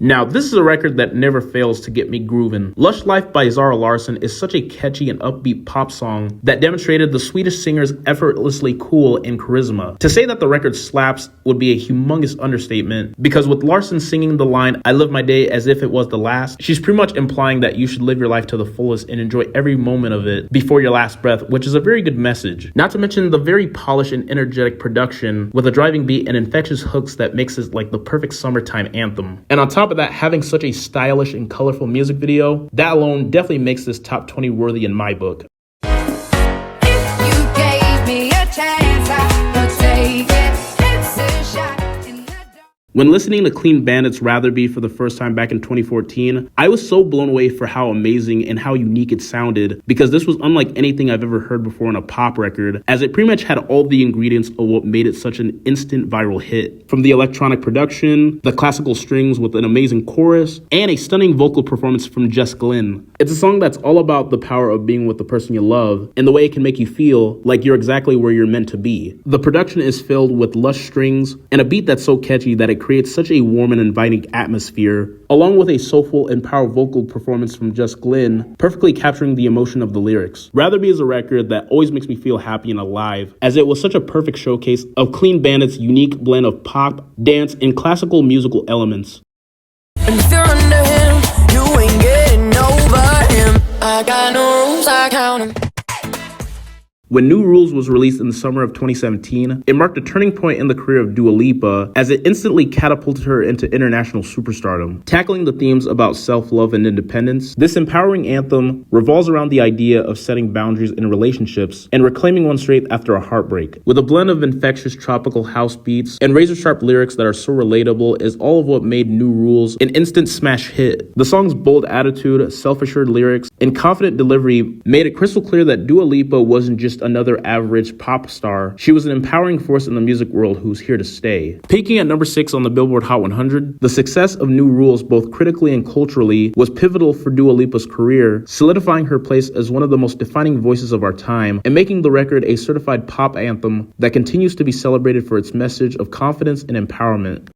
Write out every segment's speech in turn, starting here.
Now, this is a record that never fails to get me grooving. Lush Life by Zara Larsson is such a catchy and upbeat pop song that demonstrated the Swedish singer's effortlessly cool and charisma. To say that the record slaps would be a humongous understatement, because with Larsson singing the line, "I live my day as if it was the last," she's pretty much implying that you should live your life to the fullest and enjoy every moment of it before your last breath, which is a very good message. Not to mention the very polished and energetic production with a driving beat and infectious hooks that makes it like the perfect summertime anthem. And on top of that, having such a stylish and colorful music video, that alone definitely makes this top 20 worthy in my book. When listening to Clean Bandit's Rather Be for the first time back in 2014, I was so blown away for how amazing and how unique it sounded, because this was unlike anything I've ever heard before in a pop record, as it pretty much had all the ingredients of what made it such an instant viral hit. From the electronic production, the classical strings with an amazing chorus, and a stunning vocal performance from Jess Glynn. It's a song that's all about the power of being with the person you love, and the way it can make you feel like you're exactly where you're meant to be. The production is filled with lush strings, and a beat that's so catchy that it creates such a warm and inviting atmosphere, along with a soulful and powerful vocal performance from Jess Glynn, perfectly capturing the emotion of the lyrics. Rather Be is a record that always makes me feel happy and alive, as it was such a perfect showcase of Clean Bandit's unique blend of pop, dance, and classical musical elements. And if you're under him, you ain't getting over him. I got no rules, I count them. When New Rules was released in the summer of 2017, it marked a turning point in the career of Dua Lipa, as it instantly catapulted her into international superstardom. Tackling the themes about self-love and independence, this empowering anthem revolves around the idea of setting boundaries in relationships and reclaiming one's strength after a heartbreak. With a blend of infectious tropical house beats and razor-sharp lyrics that are so relatable is all of what made New Rules an instant smash hit. The song's bold attitude, self-assured lyrics, and confident delivery made it crystal clear that Dua Lipa wasn't just another average pop star. She was an empowering force in the music world who's here to stay. Peaking at number 6 on the Billboard Hot 100, the success of New Rules both critically and culturally was pivotal for Dua Lipa's career, solidifying her place as one of the most defining voices of our time and making the record a certified pop anthem that continues to be celebrated for its message of confidence and empowerment.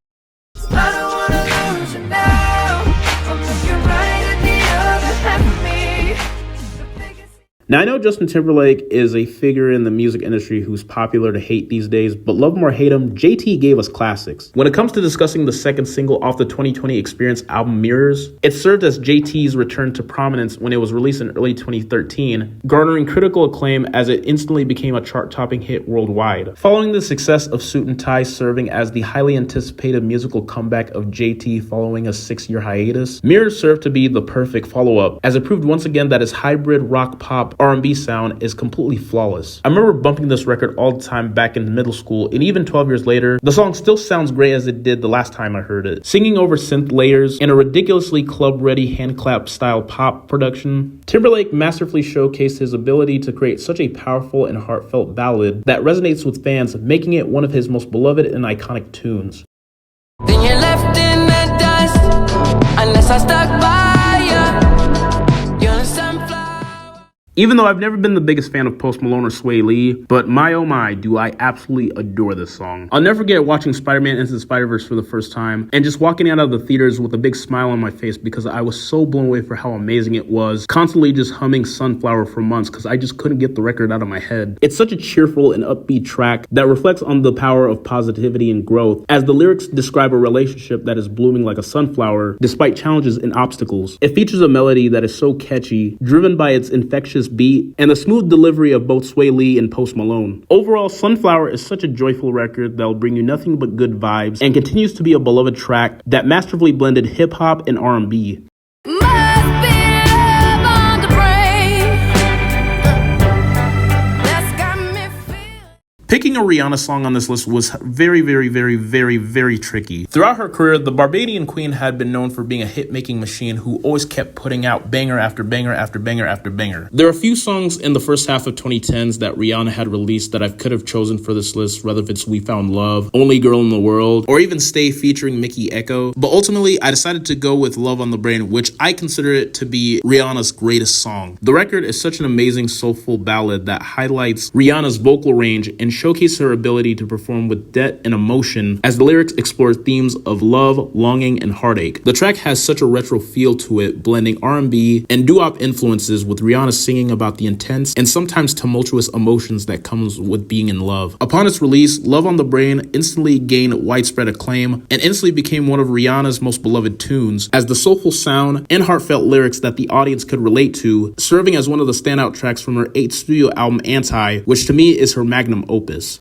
Now, I know Justin Timberlake is a figure in the music industry who's popular to hate these days, but love him or hate him, JT gave us classics. When it comes to discussing the second single off the 2020 Experience album, Mirrors, it served as JT's return to prominence when it was released in early 2013, garnering critical acclaim as it instantly became a chart-topping hit worldwide. Following the success of Suit and Tie serving as the highly anticipated musical comeback of JT following a 6-year hiatus, Mirrors served to be the perfect follow-up, as it proved once again that his hybrid rock-pop R&B sound is completely flawless. I remember bumping this record all the time back in middle school, and even 12 years later, the song still sounds great as it did the last time I heard it. Singing over synth layers and a ridiculously club-ready hand-clap style pop production, Timberlake masterfully showcased his ability to create such a powerful and heartfelt ballad that resonates with fans, making it one of his most beloved and iconic tunes. Then you're left in the dust, unless I stuck by you. You're a sunflower. Even though I've never been the biggest fan of Post Malone or Sway Lee, but my oh my, do I absolutely adore this song. I'll never forget watching Spider-Man Into the Spider-Verse for the first time and just walking out of the theaters with a big smile on my face because I was so blown away for how amazing it was, constantly just humming Sunflower for months because I just couldn't get the record out of my head. It's such a cheerful and upbeat track that reflects on the power of positivity and growth, as the lyrics describe a relationship that is blooming like a sunflower despite challenges and obstacles. It features a melody that is so catchy, driven by its infectious beat and the smooth delivery of both Sway Lee and Post Malone. Overall, Sunflower is such a joyful record that will bring you nothing but good vibes and continues to be a beloved track that masterfully blended hip-hop and R&B. Picking a Rihanna song on this list was very tricky. Throughout her career, the Barbadian queen had been known for being a hit-making machine who always kept putting out banger after banger after banger after banger. There are a few songs in the first half of 2010s that Rihanna had released that I could have chosen for this list, whether if it's We Found Love, Only Girl in the World, or even Stay featuring Mickey Echo. But ultimately, I decided to go with Love on the Brain, which I consider it to be Rihanna's greatest song. The record is such an amazing soulful ballad that highlights Rihanna's vocal range and showcased her ability to perform with depth and emotion as the lyrics explore themes of love, longing, and heartache. The track has such a retro feel to it, blending R&B and doo-wop influences with Rihanna singing about the intense and sometimes tumultuous emotions that comes with being in love. Upon its release, Love on the Brain instantly gained widespread acclaim and instantly became one of Rihanna's most beloved tunes, as the soulful sound and heartfelt lyrics that the audience could relate to, serving as one of the standout tracks from her 8th studio album Anti, which to me is her magnum opus.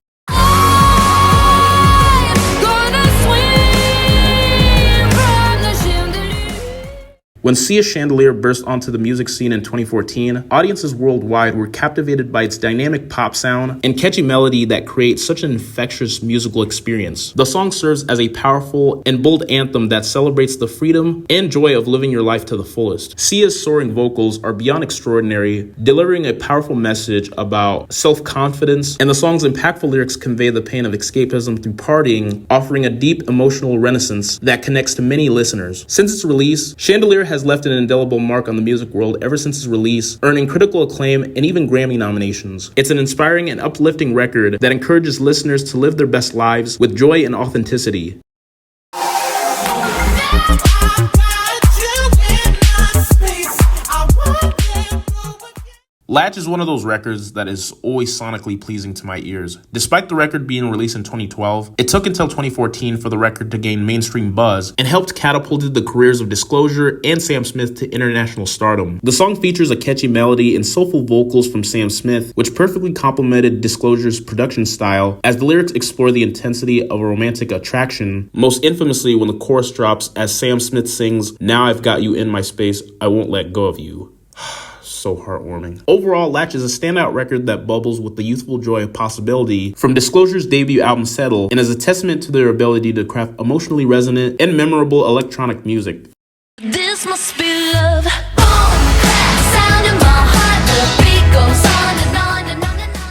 When Sia's Chandelier burst onto the music scene in 2014, audiences worldwide were captivated by its dynamic pop sound and catchy melody that creates such an infectious musical experience. The song serves as a powerful and bold anthem that celebrates the freedom and joy of living your life to the fullest. Sia's soaring vocals are beyond extraordinary, delivering a powerful message about self-confidence, and the song's impactful lyrics convey the pain of escapism through partying, offering a deep emotional resonance that connects to many listeners. Since its release, Chandelier has left an indelible mark on the music world ever since its release, earning critical acclaim and even Grammy nominations. It's an inspiring and uplifting record that encourages listeners to live their best lives with joy and authenticity. Latch is one of those records that is always sonically pleasing to my ears. Despite the record being released in 2012, it took until 2014 for the record to gain mainstream buzz and helped catapulted the careers of Disclosure and Sam Smith to international stardom. The song features a catchy melody and soulful vocals from Sam Smith, which perfectly complemented Disclosure's production style as the lyrics explore the intensity of a romantic attraction, most infamously when the chorus drops as Sam Smith sings, "Now I've got you in my space, I won't let go of you." So heartwarming. Overall, Latch is a standout record that bubbles with the youthful joy of possibility from Disclosure's debut album Settle, and is a testament to their ability to craft emotionally resonant and memorable electronic music. This must be love. Boom, clap, sound in my heart. The beat goes on and on and on and on.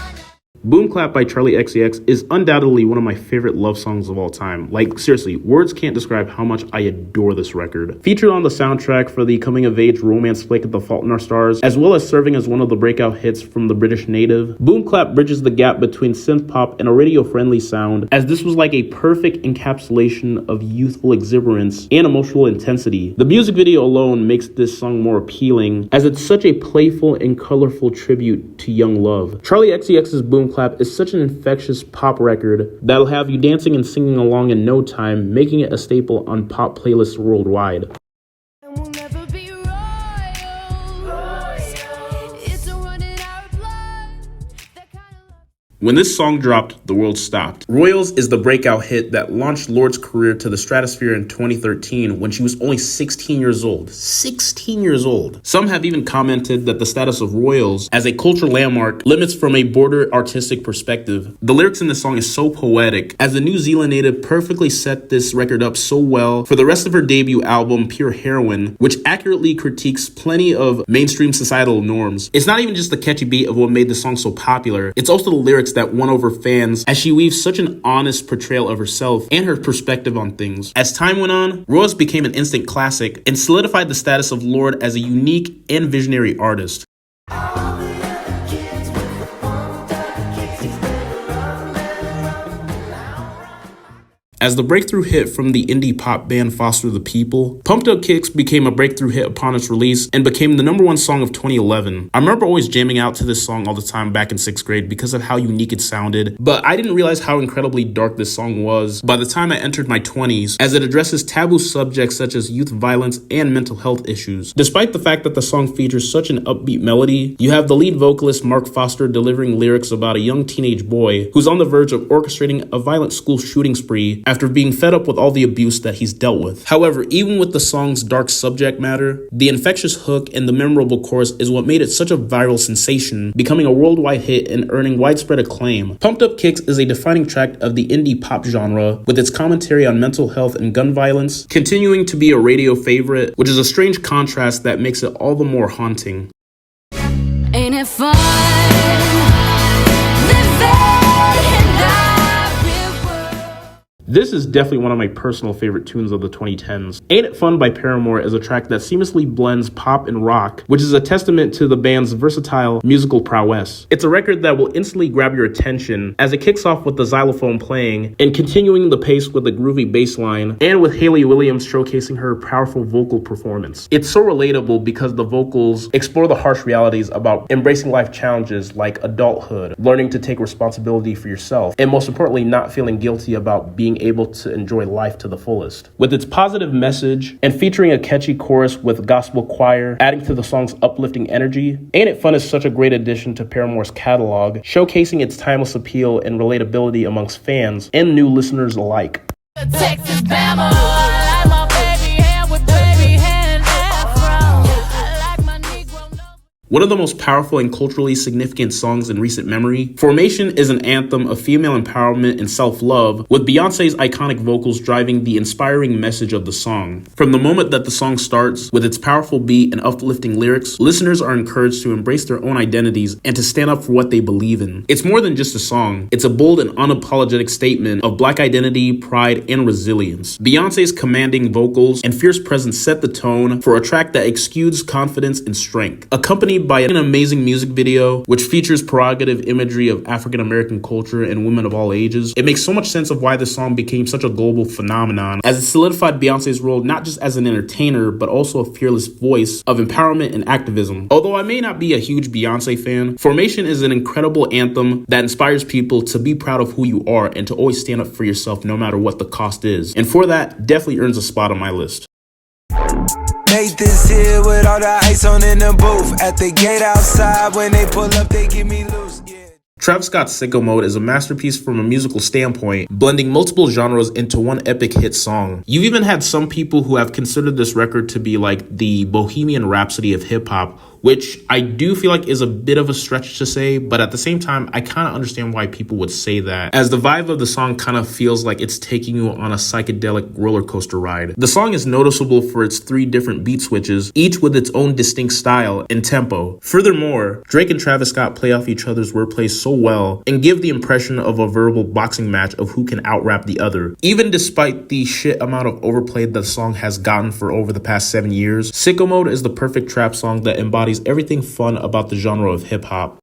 Boom Clap by Charlie XCX is undoubtedly one of my favorite love songs of all time. Like, seriously, words can't describe how much I adore this record. Featured on the soundtrack for the coming-of-age romance flick The Fault in Our Stars, as well as serving as one of the breakout hits from the British native, Boom Clap bridges the gap between synth pop and a radio-friendly sound, as this was like a perfect encapsulation of youthful exuberance and emotional intensity. The music video alone makes this song more appealing, as it's such a playful and colorful tribute to young love. Charlie XCX's Boom Clap is such an infectious pop record that'll have you dancing and singing along in no time, making it a staple on pop playlists worldwide. We'll never be royals. It's a run in our blood. That kind of love. When this song dropped, the world stopped. Royals is the breakout hit that launched Lord's career to the stratosphere in 2013 when she was only 16 years old. 16 years old. Some have even commented that the status of Royals as a cultural landmark limits from a broader artistic perspective. The lyrics in this song is so poetic, as the New Zealand native perfectly set this record up so well for the rest of her debut album, Pure Heroine, which accurately critiques plenty of mainstream societal norms. It's not even just the catchy beat of what made the song so popular, it's also the lyrics that won over fans as she weaves such an honest portrayal of herself and her perspective on things. As time went on, Royals became an instant classic and solidified the status of Lorde as a unique and visionary artist. As the breakthrough hit from the indie pop band Foster the People, Pumped Up Kicks became a breakthrough hit upon its release and became the #1 song of 2011. I remember always jamming out to this song all the time back in 6th grade because of how unique it sounded, but I didn't realize how incredibly dark this song was by the time I entered my 20s, as it addresses taboo subjects such as youth violence and mental health issues. Despite the fact that the song features such an upbeat melody, you have the lead vocalist Mark Foster delivering lyrics about a young teenage boy who's on the verge of orchestrating a violent school shooting spree after being fed up with all the abuse that he's dealt with. However, even with the song's dark subject matter, the infectious hook and the memorable chorus is what made it such a viral sensation, becoming a worldwide hit and earning widespread acclaim. Pumped Up Kicks is a defining track of the indie pop genre, with its commentary on mental health and gun violence, continuing to be a radio favorite, which is a strange contrast that makes it all the more haunting. Ain't it fun? Living in our real world. This is definitely one of my personal favorite tunes of the 2010s. Ain't It Fun by Paramore is a track that seamlessly blends pop and rock, which is a testament to the band's versatile musical prowess. It's a record that will instantly grab your attention as it kicks off with the xylophone playing and continuing the pace with a groovy bass line, and with Hayley Williams showcasing her powerful vocal performance. It's so relatable because the vocals explore the harsh realities about embracing life challenges like adulthood, learning to take responsibility for yourself, and most importantly, not feeling guilty about being able to enjoy life to the fullest. With its positive message and featuring a catchy chorus with gospel choir adding to the song's uplifting energy, Ain't It Fun is such a great addition to Paramore's catalog, showcasing its timeless appeal and relatability amongst fans and new listeners alike. Texas Bama, I like my baby hair with baby hair and afro. I like my Negro nose. One of the most powerful and culturally significant songs in recent memory, Formation is an anthem of female empowerment and self-love, with Beyoncé's iconic vocals driving the inspiring message of the song. From the moment that the song starts, with its powerful beat and uplifting lyrics, listeners are encouraged to embrace their own identities and to stand up for what they believe in. It's more than just a song. It's a bold and unapologetic statement of Black identity, pride, and resilience. Beyoncé's commanding vocals and fierce presence set the tone for a track that exudes confidence and strength, accompanied by an amazing music video which features prerogative imagery of African American culture and women of all ages. It makes so much sense of why the song became such a global phenomenon, as it solidified Beyoncé's role not just as an entertainer but also a fearless voice of empowerment and activism. Although I may not be a huge Beyoncé fan, Formation is an incredible anthem that inspires people to be proud of who you are and to always stand up for yourself no matter what the cost is. And for that, definitely earns a spot on my list. Nathan's here with all the ice on in the booth. At the gate outside, when they pull up, they give me loose. Yeah. Travis Scott's Sicko Mode is a masterpiece from a musical standpoint, blending multiple genres into one epic hit song. You've even had some people who have considered this record to be like the Bohemian Rhapsody of hip-hop, which I do feel like is a bit of a stretch to say, but at the same time, I kind of understand why people would say that, as the vibe of the song kind of feels like it's taking you on a psychedelic roller coaster ride. The song is noticeable for its 3 different beat switches, each with its own distinct style and tempo. Furthermore, Drake and Travis Scott play off each other's wordplay so well and give the impression of a verbal boxing match of who can out-rap the other. Even despite the shit amount of overplay the song has gotten for over the past 7 years, Sicko Mode is the perfect trap song that embodies everything fun about the genre of hip-hop.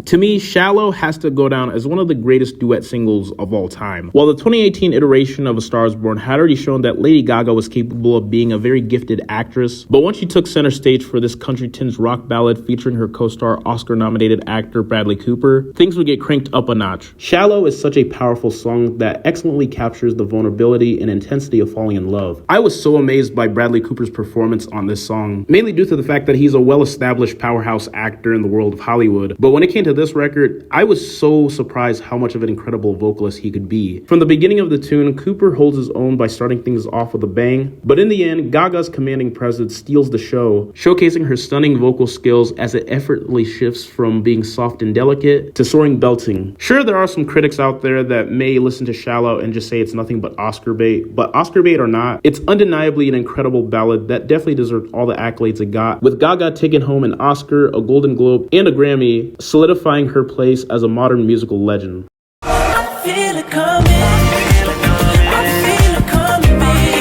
To me, Shallow has to go down as one of the greatest duet singles of all time. While the 2018 iteration of A Star Is Born had already shown that Lady Gaga was capable of being a very gifted actress, but once she took center stage for this country-tinged rock ballad featuring her co-star Oscar-nominated actor Bradley Cooper, things would get cranked up a notch. Shallow is such a powerful song that excellently captures the vulnerability and intensity of falling in love. I was so amazed by Bradley Cooper's performance on this song, mainly due to the fact that he's a well-established powerhouse actor in the world of Hollywood, but when it came to this record, I was so surprised how much of an incredible vocalist he could be. From the beginning of the tune, Cooper holds his own by starting things off with a bang, but in the end, Gaga's commanding presence steals the show, showcasing her stunning vocal skills as it effortlessly shifts from being soft and delicate to soaring belting. Sure, there are some critics out there that may listen to Shallow and just say it's nothing but Oscar bait, but Oscar bait or not, it's undeniably an incredible ballad that definitely deserves all the accolades it got, with Gaga taking home an Oscar, a Golden Globe, and a Grammy, solidifying her place as a modern musical legend. I feel it coming. I feel it coming, baby.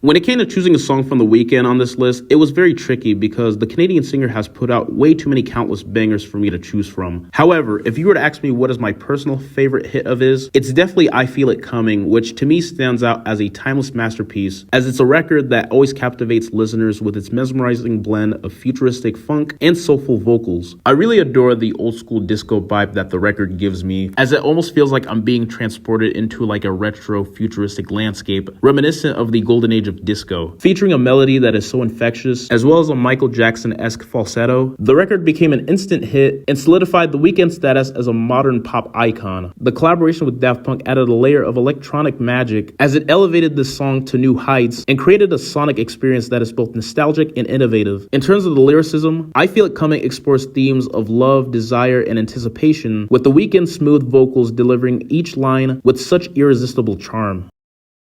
When it came to choosing a song from The Weeknd on this list, it was very tricky because the Canadian singer has put out way too many countless bangers for me to choose from. However, if you were to ask me what is my personal favorite hit of his, it's definitely I Feel It Coming, which to me stands out as a timeless masterpiece, as it's a record that always captivates listeners with its mesmerizing blend of futuristic funk and soulful vocals. I really adore the old school disco vibe that the record gives me, as it almost feels like I'm being transported into like a retro futuristic landscape, reminiscent of the golden age of disco. Featuring a melody that is so infectious, as well as a Michael Jackson-esque falsetto, the record became an instant hit and solidified The Weeknd's status as a modern pop icon. The collaboration with Daft Punk added a layer of electronic magic as it elevated this song to new heights and created a sonic experience that is both nostalgic and innovative. In terms of the lyricism, I Feel It Coming explores themes of love, desire, and anticipation, with The Weeknd's smooth vocals delivering each line with such irresistible charm.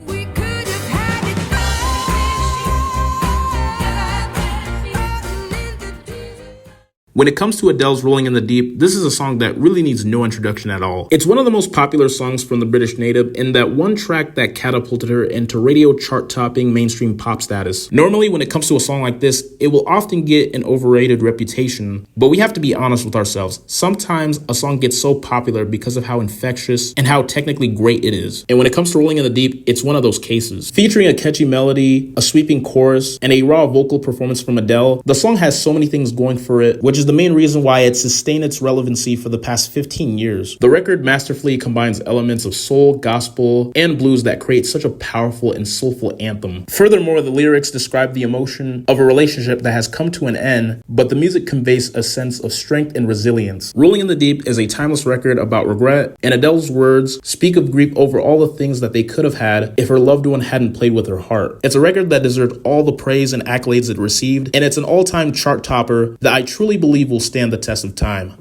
We could have had it When it comes to Adele's Rolling in the Deep, this is a song that really needs no introduction at all. It's one of the most popular songs from the British native in that one track that catapulted her into radio chart-topping mainstream pop status. Normally, when it comes to a song like this, it will often get an overrated reputation, but we have to be honest with ourselves. Sometimes a song gets so popular because of how infectious and how technically great it is. And when it comes to Rolling in the Deep, it's one of those cases. Featuring a catchy melody, a sweeping chorus, and a raw vocal performance from Adele, the song has so many things going for it, which is the main reason why it sustained its relevancy for the past 15 years. The record masterfully combines elements of soul, gospel, and blues that create such a powerful and soulful anthem. Furthermore, the lyrics describe the emotion of a relationship that has come to an end, but the music conveys a sense of strength and resilience. Rolling in the Deep is a timeless record about regret, and Adele's words speak of grief over all the things that they could have had if her loved one hadn't played with her heart. It's a record that deserved all the praise and accolades it received, and it's an all-time chart topper that I truly believe will stand the test of time.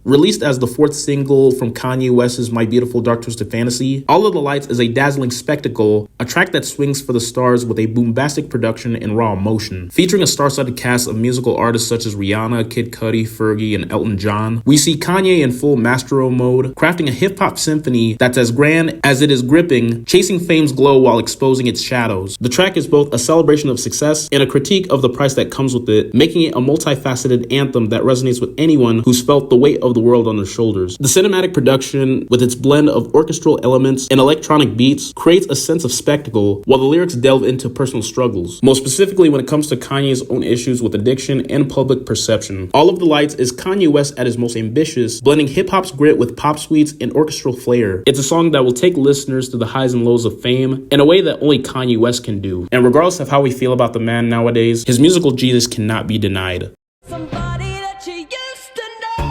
Released as the fourth single from Kanye West's My Beautiful Dark Twisted Fantasy, All of the Lights is a dazzling spectacle, a track that swings for the stars with a bombastic production and raw emotion. Featuring a star-studded cast of musical artists such as Rihanna, Kid Cudi, Fergie, and Elton John, we see Kanye in full maestro mode, crafting a hip-hop symphony that's as grand as it is gripping, chasing fame's glow while exposing its shadows. The track is both a celebration of success and a critique of the price that comes with it, making it a multifaceted anthem that resonates with anyone who's felt the weight of the world on their shoulders. The cinematic production, with its blend of orchestral elements and electronic beats, creates a sense of spectacle, while the lyrics delve into personal struggles, most specifically when it comes to Kanye's own issues with addiction and public perception. All of the Lights is Kanye West at his most ambitious, blending hip-hop's grit with pop suites and orchestral flair. It's a song that will take listeners to the highs and lows of fame in a way that only Kanye West can do. And regardless of how we feel about the man nowadays, his musical genius cannot be denied. Somebody that you used to know.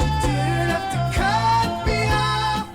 You didn't have to cut me off.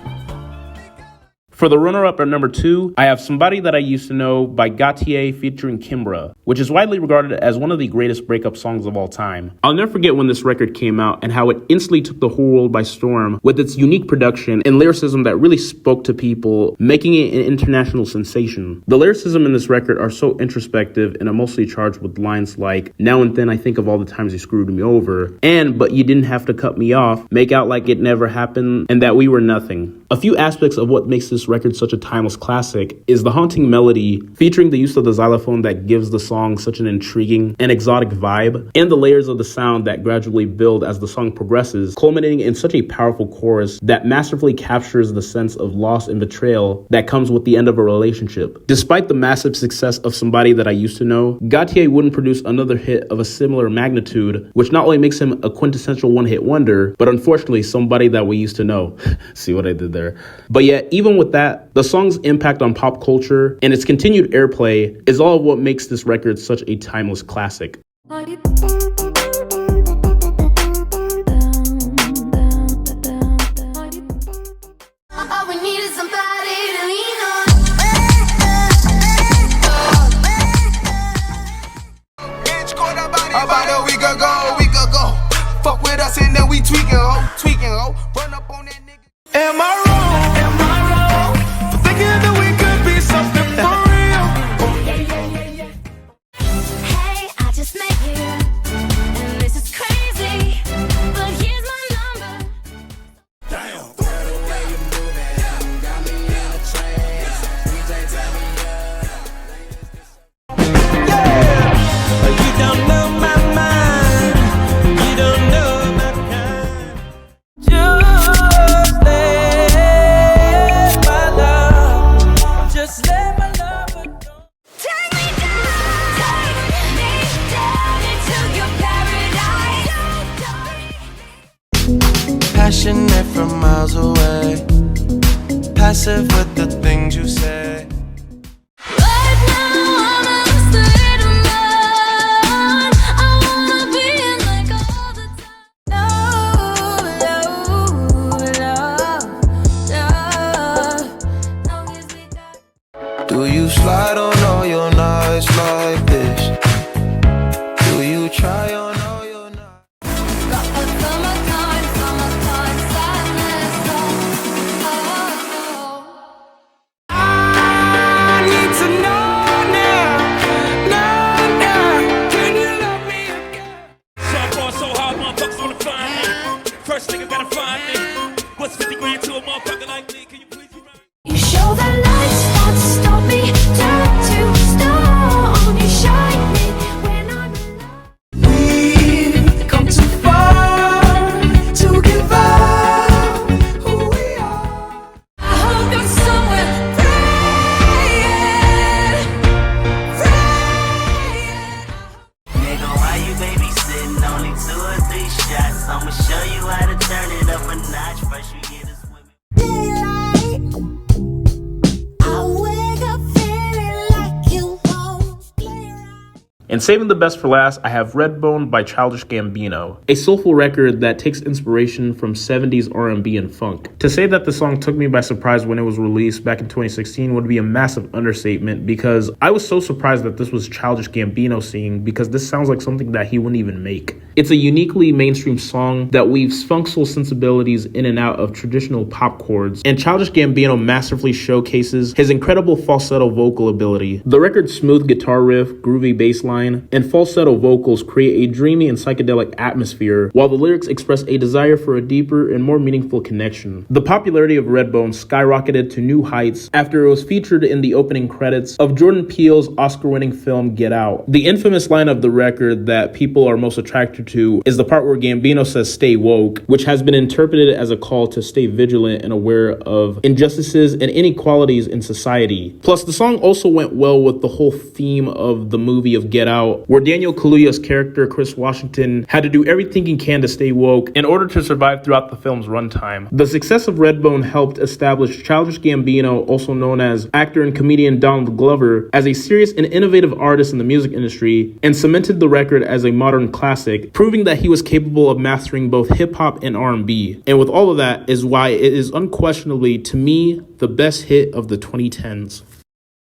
For the runner-up at number 2, I have Somebody That I Used to Know by Gautier featuring Kimbra, which is widely regarded as one of the greatest breakup songs of all time. I'll never forget when this record came out and how it instantly took the whole world by storm with its unique production and lyricism that really spoke to people, making it an international sensation. The lyricism in this record are so introspective and are mostly charged with lines like, "Now and then I think of all the times you screwed me over," and "But you didn't have to cut me off, make out like it never happened, and that we were nothing." A few aspects of what makes this record such a timeless classic is the haunting melody, featuring the use of the xylophone that gives the song such an intriguing and exotic vibe, and the layers of the sound that gradually build as the song progresses, culminating in such a powerful chorus that masterfully captures the sense of loss and betrayal that comes with the end of a relationship. Despite the massive success of Somebody That I Used to Know, Gautier wouldn't produce another hit of a similar magnitude, which not only makes him a quintessential one-hit wonder, but unfortunately somebody that we used to know. See what I did there? But yet, even with that, the song's impact on pop culture and its continued airplay is all of what makes this record such a timeless classic. All we need is somebody to lean on. About a week ago. Fuck with us and then we tweaking, ho. Run up on that nigga. Am I wrong? For thinking that we could be something for real. Hey, I just met you, and this is crazy, but here's my number. Damn. The way you moving, got me in a trance. DJ tell me you don't know my mind. You don't know my kind. Just let my love. Just let my love go. Take me down into your paradise. Passionate from miles away. Passive with the things you say. Right now I'm in a state of mind. I wanna be in like all the time. Love. Do you slide on all your nights like this? Do you try on all your nights? Got the summertime sadness. Oh. What's 50 grand to a motherfucker like me? Can you please be right? You show the lights that stop me, turn to stone. You shine me when I'm alone. We've come too far to give up who we are. I hope you're somewhere praying. Nigga, why you babysitting? Only 2 or 3 shots. I'ma show you how to turn it up a notch. First you get us women. Daylight. I wake up feeling like you won't play right. And saving the best for last, I have Redbone by Childish Gambino, a soulful record that takes inspiration from 70s R&B and funk. To say that the song took me by surprise when it was released back in 2016 would be a massive understatement, because I was so surprised that this was Childish Gambino singing, because this sounds like something that he wouldn't even make. It's a uniquely mainstream song that weaves funk soul sensibilities in and out of traditional pop chords, and Childish Gambino masterfully showcases his incredible falsetto vocal ability. The record's smooth guitar riff, groovy bass line, and falsetto vocals create a dreamy and psychedelic atmosphere, while the lyrics express a desire for a deeper and more meaningful connection. The popularity of Redbone skyrocketed to new heights after it was featured in the opening credits of Jordan Peele's Oscar-winning film Get Out. The infamous line of the record that people are most attracted to is the part where Gambino says "stay woke," which has been interpreted as a call to stay vigilant and aware of injustices and inequalities in society. Plus, the song also went well with the whole theme of the movie of Get Out, where Daniel Kaluuya's character, Chris Washington, had to do everything he can to stay woke in order to survive throughout the film's runtime. The success of Redbone helped establish Childish Gambino, also known as actor and comedian Donald Glover, as a serious and innovative artist in the music industry, and cemented the record as a modern classic, proving that he was capable of mastering both hip-hop and R&B. And with all of that is why it is unquestionably, to me, the best hit of the 2010s.